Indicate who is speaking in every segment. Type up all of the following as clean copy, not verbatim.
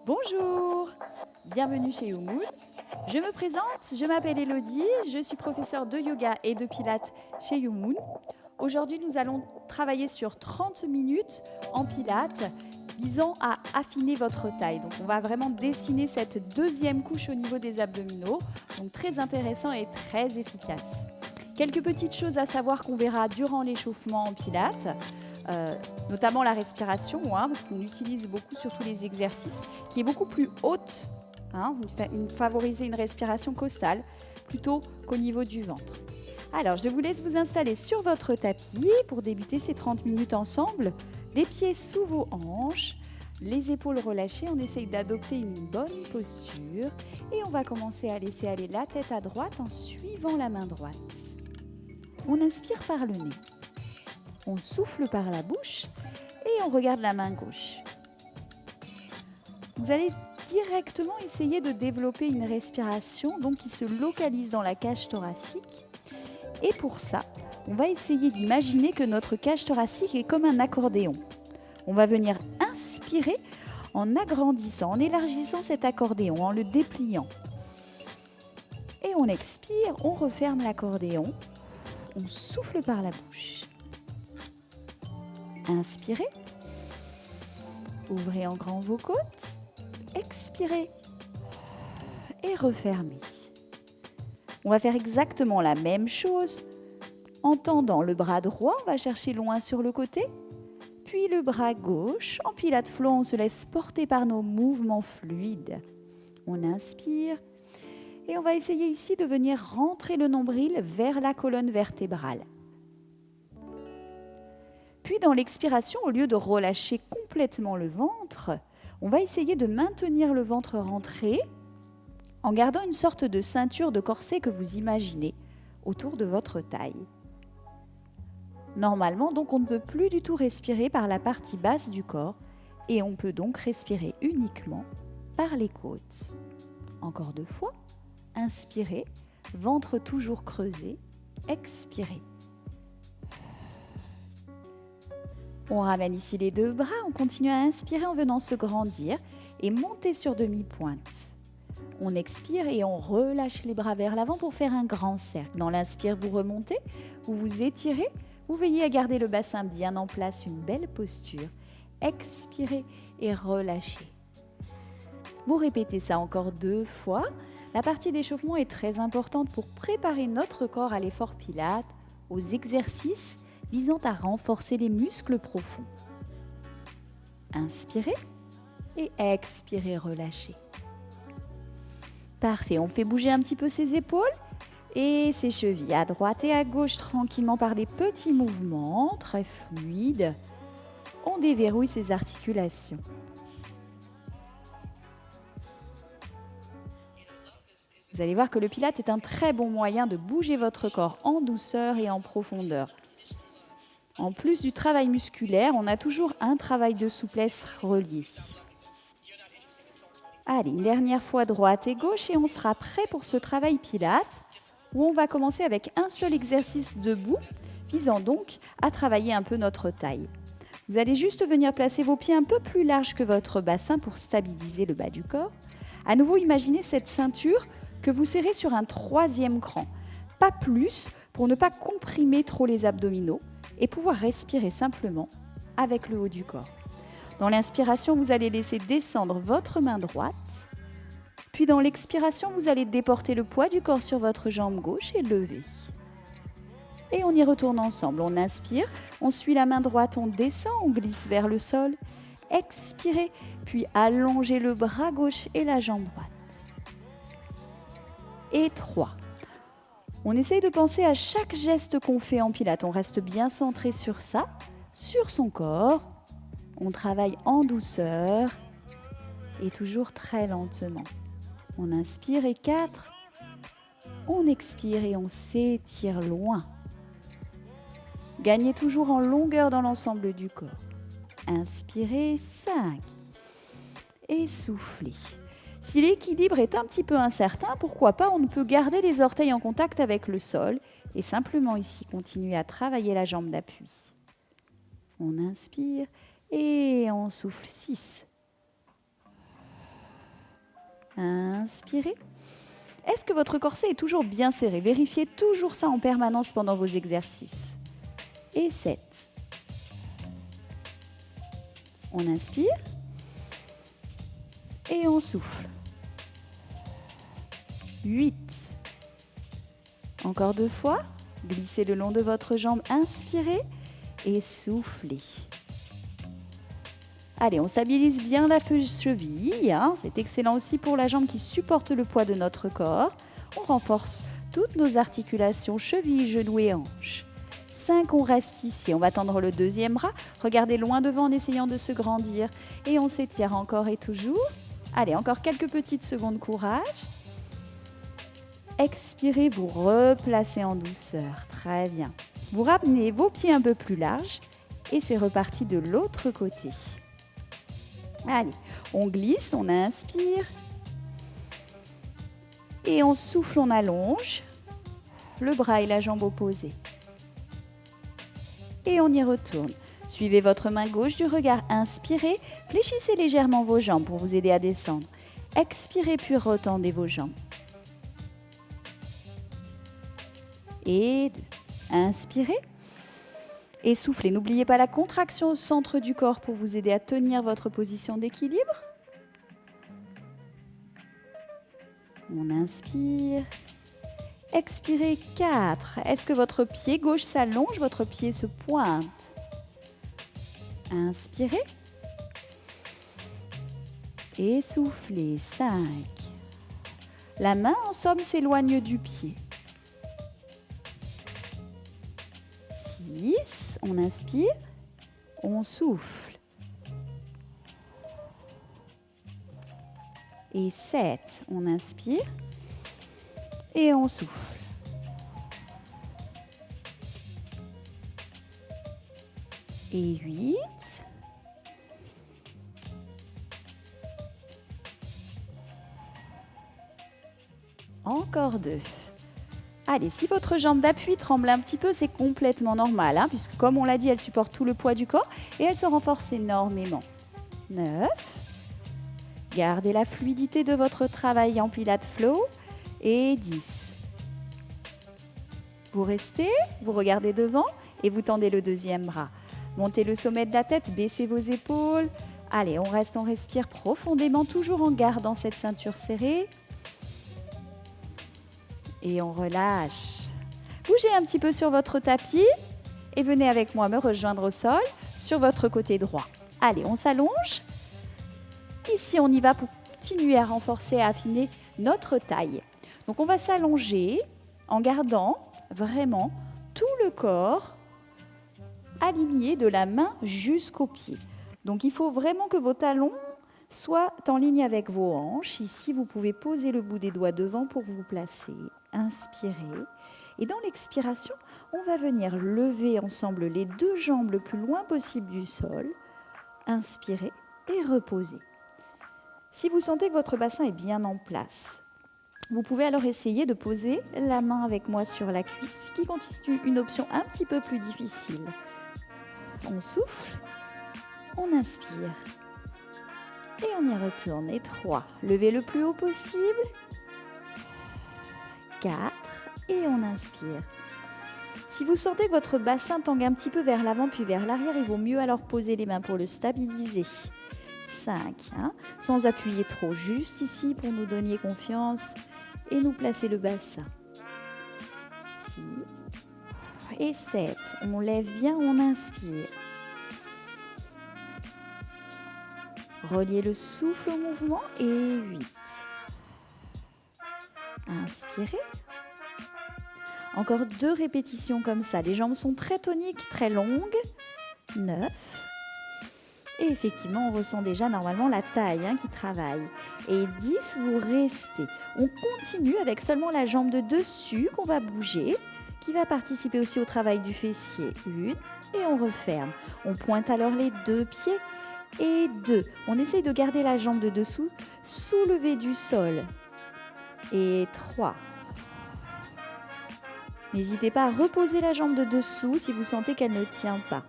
Speaker 1: Bonjour, bienvenue chez YouMood. Je me présente, je m'appelle Elodie, je suis professeure de yoga et de pilates chez YouMood. Aujourd'hui, nous allons travailler sur 30 minutes en pilates visant à affiner votre taille. Donc, on va vraiment dessiner cette deuxième couche au niveau des abdominaux. Donc, très intéressant et très efficace. Quelques petites choses à savoir qu'on verra durant l'échauffement en pilates. Notamment la respiration, qu'on utilise beaucoup sur tous les exercices, qui est beaucoup plus haute, favoriser une respiration costale plutôt qu'au niveau du ventre. Alors, je vous laisse vous installer sur votre tapis pour débuter ces 30 minutes ensemble. Les pieds sous vos hanches, les épaules relâchées, on essaye d'adopter une bonne posture et on va commencer à laisser aller la tête à droite en suivant la main droite. On inspire par le nez. On souffle par la bouche et on regarde la main gauche. Vous allez directement essayer de développer une respiration donc qui se localise dans la cage thoracique. Et pour ça, on va essayer d'imaginer que notre cage thoracique est comme un accordéon. On va venir inspirer en agrandissant, en élargissant cet accordéon, en le dépliant. Et on expire, on referme l'accordéon, on souffle par la bouche. Inspirez, ouvrez en grand vos côtes, expirez et refermez. On va faire exactement la même chose en tendant le bras droit, on va chercher loin sur le côté, puis le bras gauche, en pilates flow, on se laisse porter par nos mouvements fluides. On inspire et on va essayer ici de venir rentrer le nombril vers la colonne vertébrale. Puis dans l'expiration, au lieu de relâcher complètement le ventre, on va essayer de maintenir le ventre rentré en gardant une sorte de ceinture de corset que vous imaginez autour de votre taille. Normalement, donc, on ne peut plus du tout respirer par la partie basse du corps et on peut donc respirer uniquement par les côtes. Encore 2 fois, inspirez, ventre toujours creusé, expirez. On ramène ici les 2 bras, on continue à inspirer en venant se grandir et monter sur demi-pointe. On expire et on relâche les bras vers l'avant pour faire un grand cercle. Dans l'inspire, vous remontez, vous vous étirez, vous veillez à garder le bassin bien en place, une belle posture. Expirez et relâchez. Vous répétez ça encore 2 fois. La partie d'échauffement est très importante pour préparer notre corps à l'effort pilates, aux exercices visant à renforcer les muscles profonds. Inspirez et expirez, relâchez. Parfait, on fait bouger un petit peu ses épaules et ses chevilles à droite et à gauche tranquillement par des petits mouvements très fluides. On déverrouille ses articulations. Vous allez voir que le Pilates est un très bon moyen de bouger votre corps en douceur et en profondeur. En plus du travail musculaire, on a toujours un travail de souplesse relié. Allez, une dernière fois droite et gauche et on sera prêt pour ce travail Pilates où on va commencer avec un seul exercice debout, visant donc à travailler un peu notre taille. Vous allez juste venir placer vos pieds un peu plus larges que votre bassin pour stabiliser le bas du corps. À nouveau, imaginez cette ceinture que vous serrez sur un 3e cran, pas plus pour ne pas comprimer trop les abdominaux et pouvoir respirer simplement avec le haut du corps. Dans l'inspiration, vous allez laisser descendre votre main droite. Puis dans l'expiration, vous allez déporter le poids du corps sur votre jambe gauche et lever. Et on y retourne ensemble. On inspire, on suit la main droite, on descend, on glisse vers le sol. Expirez, puis allongez le bras gauche et la jambe droite. Et 3. On essaye de penser à chaque geste qu'on fait en pilates. On reste bien centré sur ça, sur son corps. On travaille en douceur et toujours très lentement. On inspire et 4. On expire et on s'étire loin. Gagnez toujours en longueur dans l'ensemble du corps. Inspirez 5. Et soufflez. Si l'équilibre est un petit peu incertain, pourquoi pas, on peut garder les orteils en contact avec le sol et simplement ici continuer à travailler la jambe d'appui. On inspire et on souffle 6. Inspirez. Est-ce que votre corset est toujours bien serré? Vérifiez toujours ça en permanence pendant vos exercices. Et 7. On inspire. Et on souffle. 8. Encore 2 fois. Glissez le long de votre jambe. Inspirez et soufflez. Allez, on stabilise bien la cheville. C'est excellent aussi pour la jambe qui supporte le poids de notre corps. On renforce toutes nos articulations, chevilles, genoux et hanches. 5, on reste ici. On va tendre le deuxième bras. Regardez loin devant en essayant de se grandir. Et on s'étire encore et toujours. Allez, encore quelques petites secondes, courage. Expirez, vous replacez en douceur. Très bien. Vous ramenez vos pieds un peu plus larges. Et c'est reparti de l'autre côté. Allez, on glisse, on inspire. Et on souffle, on allonge. Le bras et la jambe opposés. Et on y retourne. Suivez votre main gauche du regard. Inspirez. Fléchissez légèrement vos jambes pour vous aider à descendre. Expirez puis retendez vos jambes. Et 2. Inspirez. Et soufflez. N'oubliez pas la contraction au centre du corps pour vous aider à tenir votre position d'équilibre. On inspire. Expirez. 4. Est-ce que votre pied gauche s'allonge? Votre pied se pointe. Inspirez. Et soufflez. 5. La main, en somme, s'éloigne du pied. 6. On inspire. On souffle. Et 7. On inspire. Et on souffle. Et 8. Encore 2. Allez, si votre jambe d'appui tremble un petit peu, c'est complètement normal, puisque comme on l'a dit, elle supporte tout le poids du corps et elle se renforce énormément. 9. Gardez la fluidité de votre travail en Pilates Flow. Et 10. Vous restez, vous regardez devant et vous tendez le deuxième bras. Montez le sommet de la tête, baissez vos épaules. Allez, on reste, on respire profondément, toujours en gardant cette ceinture serrée. Et on relâche. Bougez un petit peu sur votre tapis et venez avec moi me rejoindre au sol sur votre côté droit. Allez, on s'allonge. Ici, on y va pour continuer à renforcer et à affiner notre taille. Donc, on va s'allonger en gardant vraiment tout le corps aligné de la main jusqu'aux pieds. Donc, il faut vraiment que vos talons soient en ligne avec vos hanches. Ici, vous pouvez poser le bout des doigts devant pour vous placer. Inspirez. Et dans l'expiration, on va venir lever ensemble les 2 jambes le plus loin possible du sol. Inspirez et reposez. Si vous sentez que votre bassin est bien en place, vous pouvez alors essayer de poser la main avec moi sur la cuisse, qui constitue une option un petit peu plus difficile. On souffle, on inspire et on y retourne. Et 3, levez le plus haut possible. 4 et on inspire. Si vous sentez que votre bassin tangue un petit peu vers l'avant puis vers l'arrière, il vaut mieux alors poser les mains pour le stabiliser. 5, sans appuyer trop, juste ici pour nous donner confiance et nous placer le bassin. 6 et 7, on lève bien, on inspire. Reliez le souffle au mouvement et 8. Inspirez. Encore 2 répétitions comme ça. Les jambes sont très toniques, très longues. 9. Et effectivement, on ressent déjà normalement la taille qui travaille. Et 10, vous restez. On continue avec seulement la jambe de dessus qu'on va bouger, qui va participer aussi au travail du fessier. 1 et on referme. On pointe alors les 2 pieds et 2. On essaye de garder la jambe de dessous soulevée du sol. Et 3. N'hésitez pas à reposer la jambe de dessous si vous sentez qu'elle ne tient pas.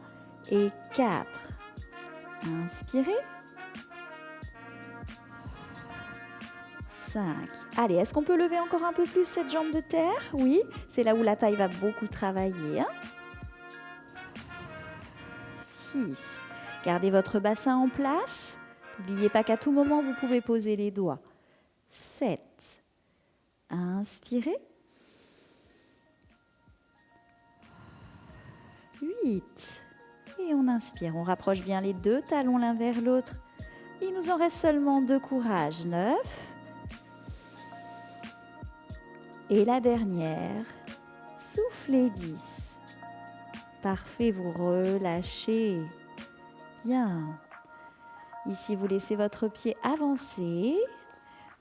Speaker 1: Et 4. Inspirez. 5. Allez, est-ce qu'on peut lever encore un peu plus cette jambe de terre? Oui, c'est là où la taille va beaucoup travailler. 6. Gardez votre bassin en place. N'oubliez pas qu'à tout moment, vous pouvez poser les doigts. 7. Inspirez. 8. Et on inspire. On rapproche bien les deux talons l'un vers l'autre. Il nous en reste seulement 2. Courage. 9. Et la dernière. Soufflez. 10. Parfait, vous relâchez. Bien. Ici, vous laissez votre pied avancer.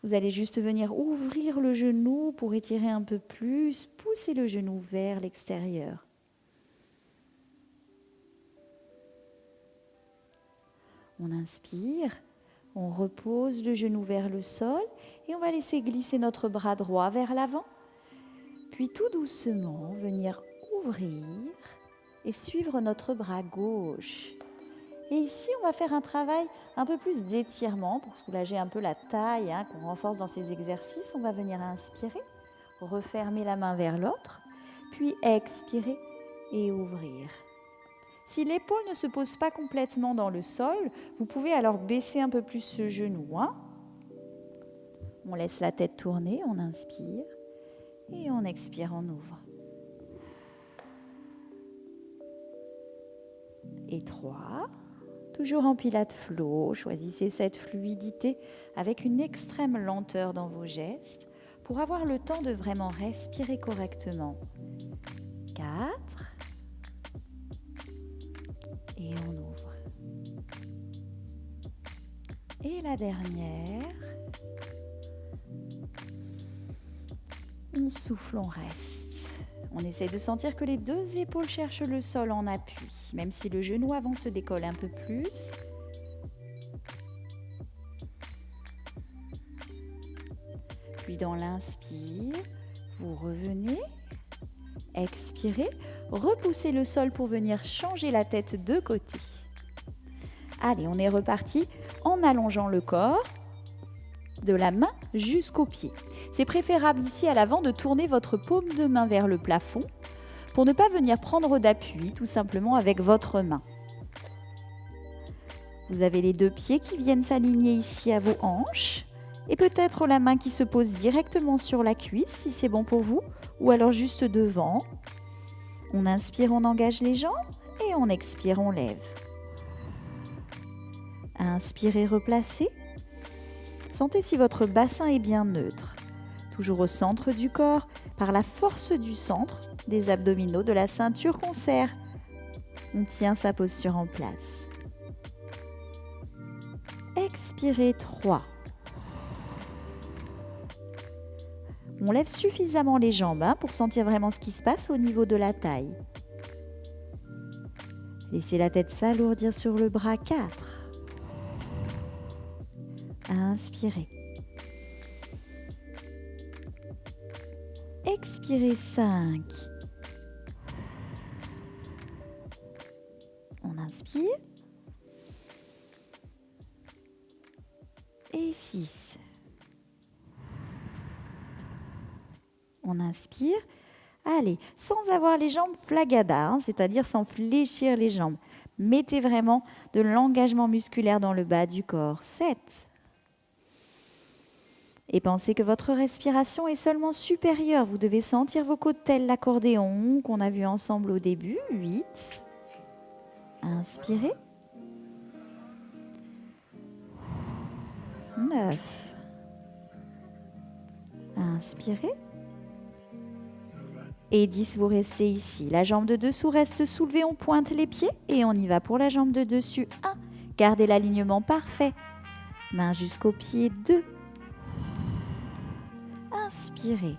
Speaker 1: Vous allez juste venir ouvrir le genou pour étirer un peu plus. Poussez le genou vers l'extérieur. On inspire, on repose le genou vers le sol et on va laisser glisser notre bras droit vers l'avant. Puis tout doucement, venir ouvrir et suivre notre bras gauche. Et ici, on va faire un travail un peu plus d'étirement pour soulager un peu la taille qu'on renforce dans ces exercices. On va venir inspirer, refermer la main vers l'autre, puis expirer et ouvrir. Si l'épaule ne se pose pas complètement dans le sol, vous pouvez alors baisser un peu plus ce genou. On laisse la tête tourner, on inspire et on expire, on ouvre. Et 3. Toujours en Pilates Flow, choisissez cette fluidité avec une extrême lenteur dans vos gestes pour avoir le temps de vraiment respirer correctement. 4. Et on ouvre. Et la dernière. On souffle, on reste. On essaie de sentir que les 2 épaules cherchent le sol en appui, même si le genou avant se décolle un peu plus. Puis dans l'inspire, vous revenez, expirez, repoussez le sol pour venir changer la tête de côté. Allez, on est reparti en allongeant le corps de la main jusqu'au pied. C'est préférable ici à l'avant de tourner votre paume de main vers le plafond pour ne pas venir prendre d'appui tout simplement avec votre main. Vous avez les 2 pieds qui viennent s'aligner ici à vos hanches et peut-être la main qui se pose directement sur la cuisse si c'est bon pour vous ou alors juste devant. On inspire, on engage les jambes et on expire, on lève. Inspirez, replacez. Sentez si votre bassin est bien neutre. Toujours au centre du corps, par la force du centre, des abdominaux, de la ceinture qu'on serre. On tient sa posture en place. Expirez 3. On lève suffisamment les jambes pour sentir vraiment ce qui se passe au niveau de la taille. Laissez la tête s'alourdir sur le bras. 4. Inspirez. Expirez 5. On inspire. Et 6. On inspire. Allez, sans avoir les jambes flagada, c'est-à-dire sans fléchir les jambes. Mettez vraiment de l'engagement musculaire dans le bas du corps. 7. Et pensez que votre respiration est seulement supérieure. Vous devez sentir vos côtes tel l'accordéon qu'on a vu ensemble au début. 8. Inspirez. 9. Inspirez. Et 10, vous restez ici. La jambe de dessous reste soulevée, on pointe les pieds et on y va pour la jambe de dessus. 1. Gardez l'alignement parfait. Main jusqu'au pied. 2. Inspirez.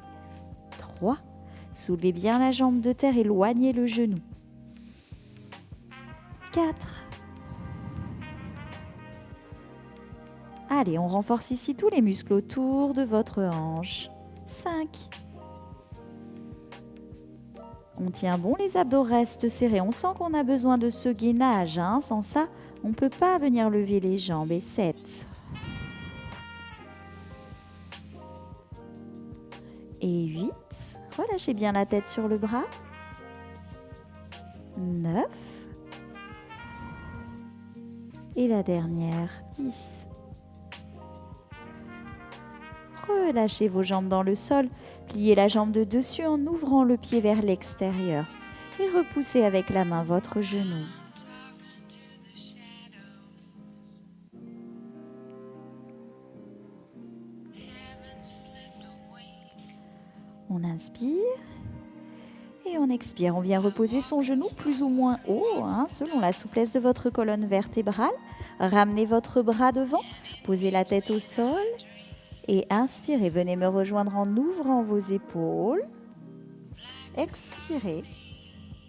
Speaker 1: 3. Soulevez bien la jambe de terre, éloignez le genou. 4. Allez, on renforce ici tous les muscles autour de votre hanche. 5. On tient bon, les abdos restent serrés. On sent qu'on a besoin de ce gainage. Sans ça, on ne peut pas venir lever les jambes. Et 7. et 8. Relâchez bien la tête sur le bras. 9. Et la dernière, 10. Relâchez vos jambes dans le sol. Pliez la jambe de dessus en ouvrant le pied vers l'extérieur. Et repoussez avec la main votre genou. On inspire et on expire. On vient reposer son genou plus ou moins haut, selon la souplesse de votre colonne vertébrale. Ramenez votre bras devant, posez la tête au sol et inspirez. Venez me rejoindre en ouvrant vos épaules. Expirez,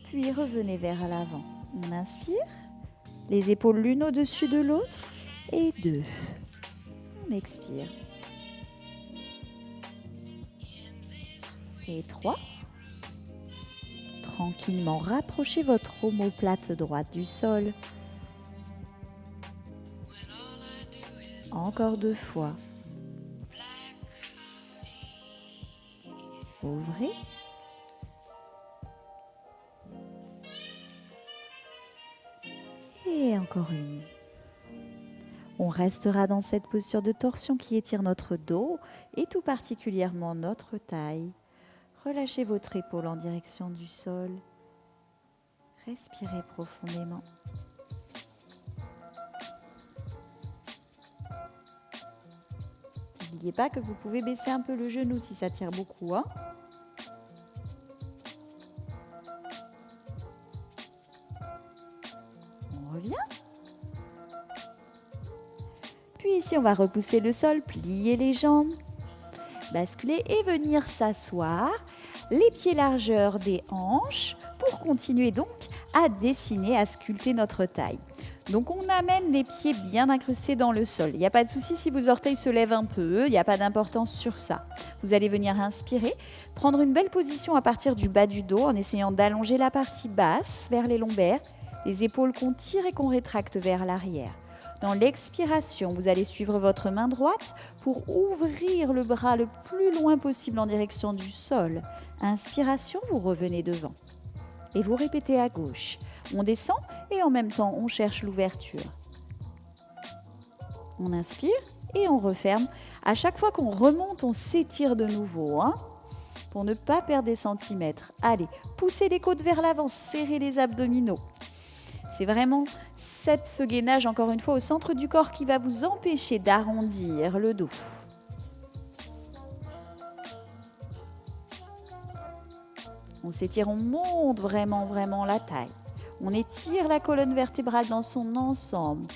Speaker 1: puis revenez vers l'avant. On inspire, les épaules l'une au-dessus de l'autre et 2. On expire. Et 3. Tranquillement, rapprochez votre omoplate droite du sol. Encore 2 fois. Ouvrez. Et encore une. On restera dans cette posture de torsion qui étire notre dos et tout particulièrement notre taille. Relâchez votre épaule en direction du sol. Respirez profondément. N'oubliez pas que vous pouvez baisser un peu le genou si ça tire beaucoup. On revient. Puis ici, on va repousser le sol, plier les jambes, basculer et venir s'asseoir. Les pieds largeur des hanches pour continuer donc à dessiner, à sculpter notre taille. Donc on amène les pieds bien incrustés dans le sol. Il n'y a pas de souci si vos orteils se lèvent un peu, il n'y a pas d'importance sur ça. Vous allez venir inspirer, prendre une belle position à partir du bas du dos en essayant d'allonger la partie basse vers les lombaires, les épaules qu'on tire et qu'on rétracte vers l'arrière. Dans l'expiration, vous allez suivre votre main droite pour ouvrir le bras le plus loin possible en direction du sol. Inspiration, vous revenez devant. Et vous répétez à gauche. On descend et en même temps, on cherche l'ouverture. On inspire et on referme. À chaque fois qu'on remonte, on s'étire de nouveau, pour ne pas perdre des centimètres. Allez, poussez les côtes vers l'avant, serrez les abdominaux. C'est vraiment ce gainage, encore une fois, au centre du corps qui va vous empêcher d'arrondir le dos. On s'étire, on monte vraiment la taille. On étire la colonne vertébrale dans son ensemble.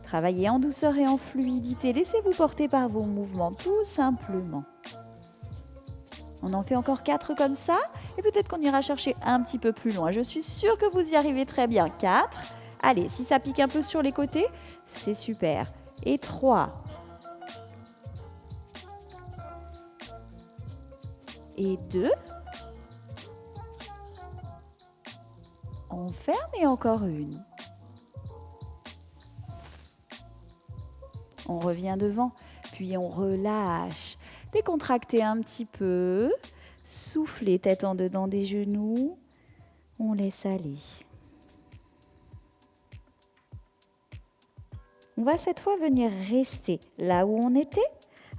Speaker 1: Travaillez en douceur et en fluidité. Laissez-vous porter par vos mouvements, tout simplement. On en fait encore 4 comme ça. Et peut-être qu'on ira chercher un petit peu plus loin. Je suis sûre que vous y arrivez très bien. 4. Allez, si ça pique un peu sur les côtés, c'est super. Et 3. Et 2. On ferme et encore une. On revient devant, puis on relâche. Décontractez un petit peu. Soufflez tête en dedans des genoux. On laisse aller. On va cette fois venir rester là où on était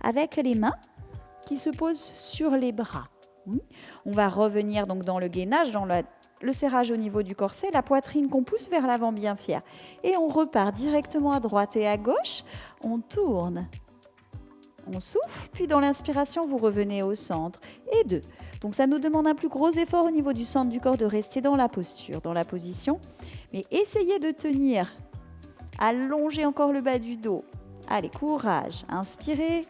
Speaker 1: avec les mains qui se posent sur les bras. On va revenir donc dans le gainage, dans le serrage au niveau du corset, la poitrine qu'on pousse vers l'avant bien fière. Et on repart directement à droite et à gauche. On tourne. On souffle, puis dans l'inspiration, vous revenez au centre. Et 2. Donc ça nous demande un plus gros effort au niveau du centre du corps de rester dans la posture, dans la position. Mais essayez de tenir. Allongez encore le bas du dos. Allez, courage. Inspirez.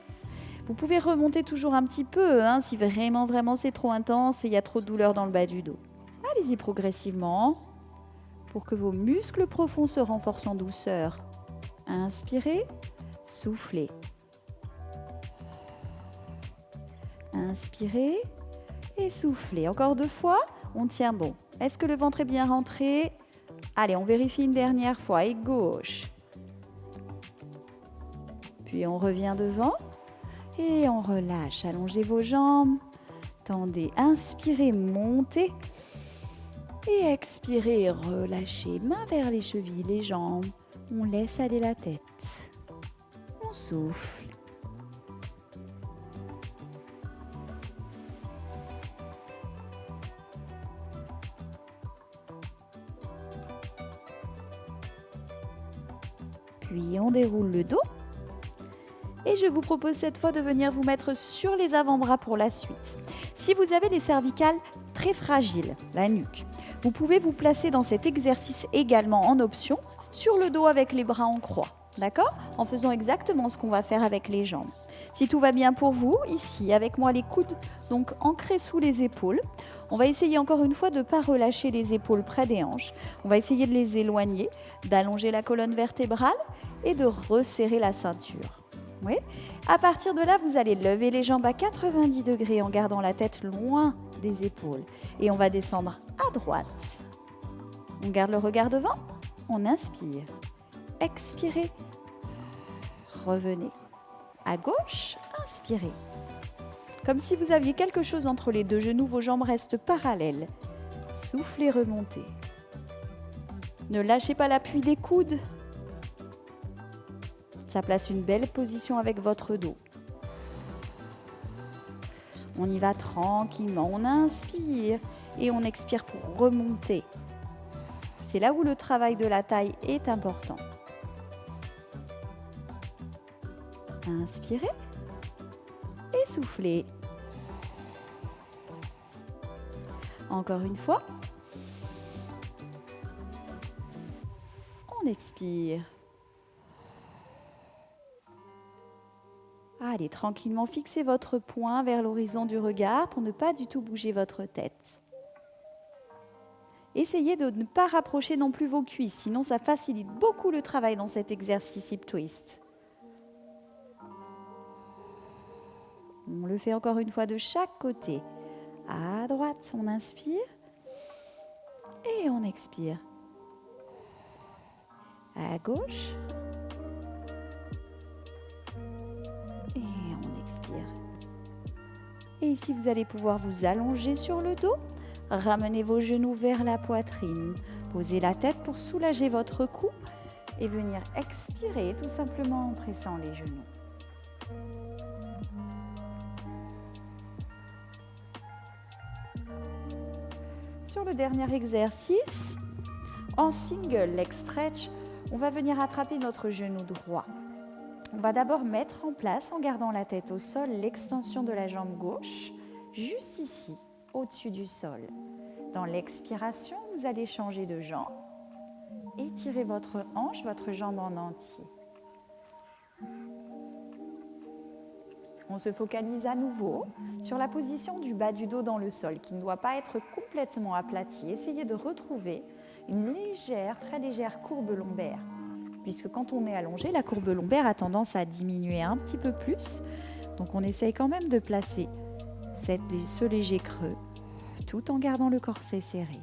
Speaker 1: Vous pouvez remonter toujours un petit peu si vraiment c'est trop intense et il y a trop de douleur dans le bas du dos. Allez-y progressivement pour que vos muscles profonds se renforcent en douceur. Inspirez, soufflez. Inspirez et soufflez. Encore 2 fois, on tient bon. Est-ce que le ventre est bien rentré? Allez, on vérifie une dernière fois. Et gauche. Puis on revient devant et on relâche. Allongez vos jambes. Tendez, inspirez, montez. Et expirez, relâchez. Main vers les chevilles, les jambes. On laisse aller la tête. On souffle. Puis on déroule le dos. Et je vous propose cette fois de venir vous mettre sur les avant-bras pour la suite. Si vous avez les cervicales très fragiles, la nuque, vous pouvez vous placer dans cet exercice également en option sur le dos avec les bras en croix. D'accord ? En faisant exactement ce qu'on va faire avec les jambes. Si tout va bien pour vous, ici, avec moi les coudes donc ancrés sous les épaules, on va essayer encore une fois de ne pas relâcher les épaules près des hanches. On va essayer de les éloigner, d'allonger la colonne vertébrale et de resserrer la ceinture. Oui. À partir de là, vous allez lever les jambes à 90 degrés en gardant la tête loin des épaules. Et on va descendre à droite. On garde le regard devant. On inspire. Expirez. Revenez. À gauche, inspirez. Comme si vous aviez quelque chose entre les deux genoux, vos jambes restent parallèles. Soufflez, remontez. Ne lâchez pas l'appui des coudes. Ça place une belle position avec votre dos. On y va tranquillement. On inspire et on expire pour remonter. C'est là où le travail de la taille est important. Inspirez et soufflez. Encore une fois. On expire. Allez, tranquillement, fixez votre poing vers l'horizon du regard pour ne pas du tout bouger votre tête. Essayez de ne pas rapprocher non plus vos cuisses, sinon ça facilite beaucoup le travail dans cet exercice hip twist. On le fait encore une fois de chaque côté. À droite, on inspire et on expire. À gauche. Et ici, vous allez pouvoir vous allonger sur le dos, ramener vos genoux vers la poitrine, posez la tête pour soulager votre cou et venir expirer tout simplement en pressant les genoux. Sur le dernier exercice, en single leg stretch, on va venir attraper notre genou droit. On va d'abord mettre en place, en gardant la tête au sol, l'extension de la jambe gauche, juste ici, au-dessus du sol. Dans l'expiration, vous allez changer de jambe. Étirez votre hanche, votre jambe en entier. On se focalise à nouveau sur la position du bas du dos dans le sol, qui ne doit pas être complètement aplati. Essayez de retrouver une légère, très légère courbe lombaire. Puisque quand on est allongé, la courbe lombaire a tendance à diminuer un petit peu plus. Donc on essaye quand même de placer ce léger creux, tout en gardant le corset serré.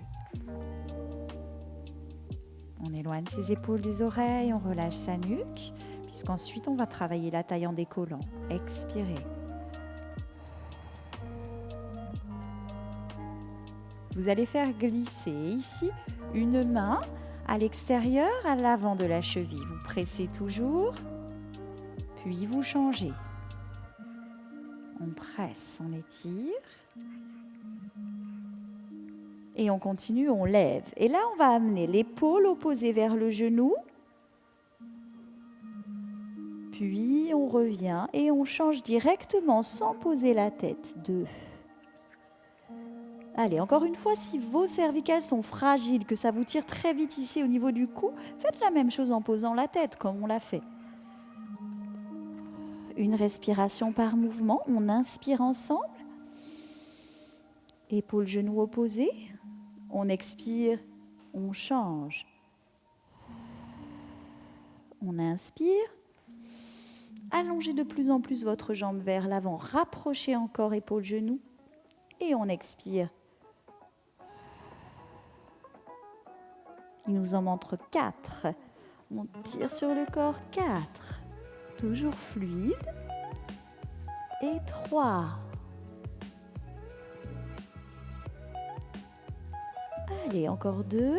Speaker 1: On éloigne ses épaules des oreilles, on relâche sa nuque, puisqu'ensuite on va travailler la taille en décollant. Expirez. Vous allez faire glisser ici une main à l'extérieur, à l'avant de la cheville. Vous pressez toujours, puis vous changez. On presse, on étire. Et on continue, on lève. Et là, on va amener l'épaule opposée vers le genou. Puis on revient et on change directement sans poser la tête. 2. Allez, encore une fois, si vos cervicales sont fragiles, que ça vous tire très vite ici au niveau du cou, faites la même chose en posant la tête, comme on l'a fait. Une respiration par mouvement, on inspire ensemble. Épaules, genoux opposés. On expire, on change. On inspire. Allongez de plus en plus votre jambe vers l'avant. Rapprochez encore épaules, genoux. Et on expire. Il nous en manque 4. On tire sur le corps. 4, Toujours fluide. Et 3. Allez, encore 2.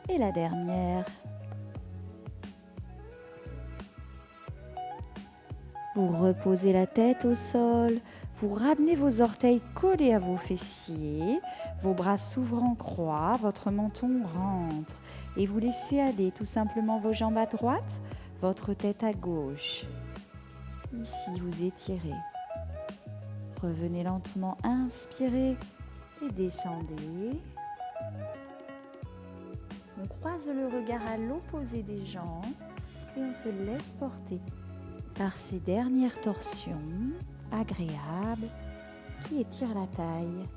Speaker 1: Et la dernière. Vous reposez la tête au sol. Vous ramenez vos orteils collés à vos fessiers. Vos bras s'ouvrent en croix. Votre menton rentre. Et vous laissez aller tout simplement vos jambes à droite, votre tête à gauche. Ici, vous étirez. Revenez lentement, inspirez et descendez. On croise le regard à l'opposé des jambes et on se laisse porter par ces dernières torsions agréables qui étirent la taille.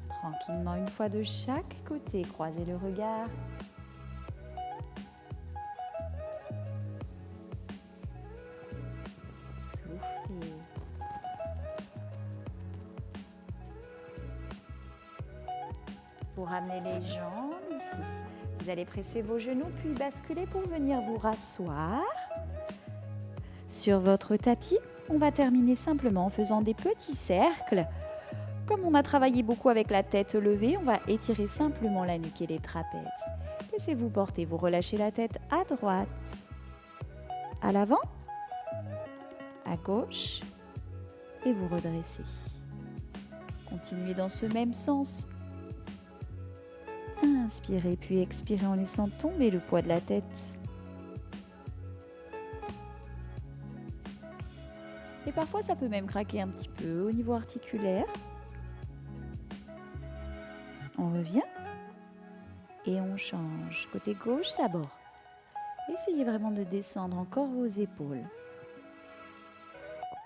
Speaker 1: Tranquillement, une fois de chaque côté, croisez le regard. Soufflez. Vous ramenez les jambes ici. Vous allez presser vos genoux puis basculer pour venir vous rasseoir. Sur votre tapis, on va terminer simplement en faisant des petits cercles. Comme on a travaillé beaucoup avec la tête levée, on va étirer simplement la nuque et les trapèzes. Laissez-vous porter, vous relâchez la tête à droite, à l'avant, à gauche et vous redressez. Continuez dans ce même sens. Inspirez puis expirez en laissant tomber le poids de la tête. Et parfois, ça peut même craquer un petit peu au niveau articulaire. On revient et on change. Côté gauche d'abord. Essayez vraiment de descendre encore vos épaules.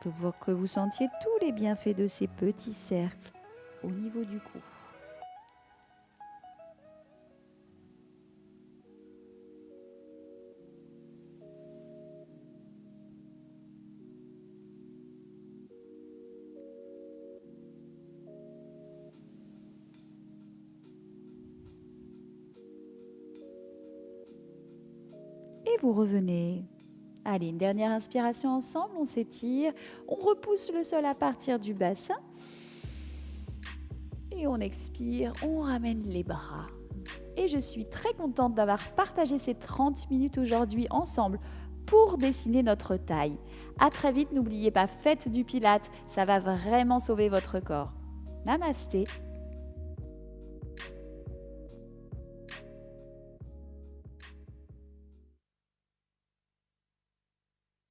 Speaker 1: Pour que vous sentiez tous les bienfaits de ces petits cercles au niveau du cou. Et vous revenez. Allez, une dernière inspiration ensemble, on s'étire, on repousse le sol à partir du bassin. Et on expire, on ramène les bras. Et je suis très contente d'avoir partagé ces 30 minutes aujourd'hui ensemble pour dessiner notre taille. À très vite, n'oubliez pas, faites du Pilates, ça va vraiment sauver votre corps. Namasté.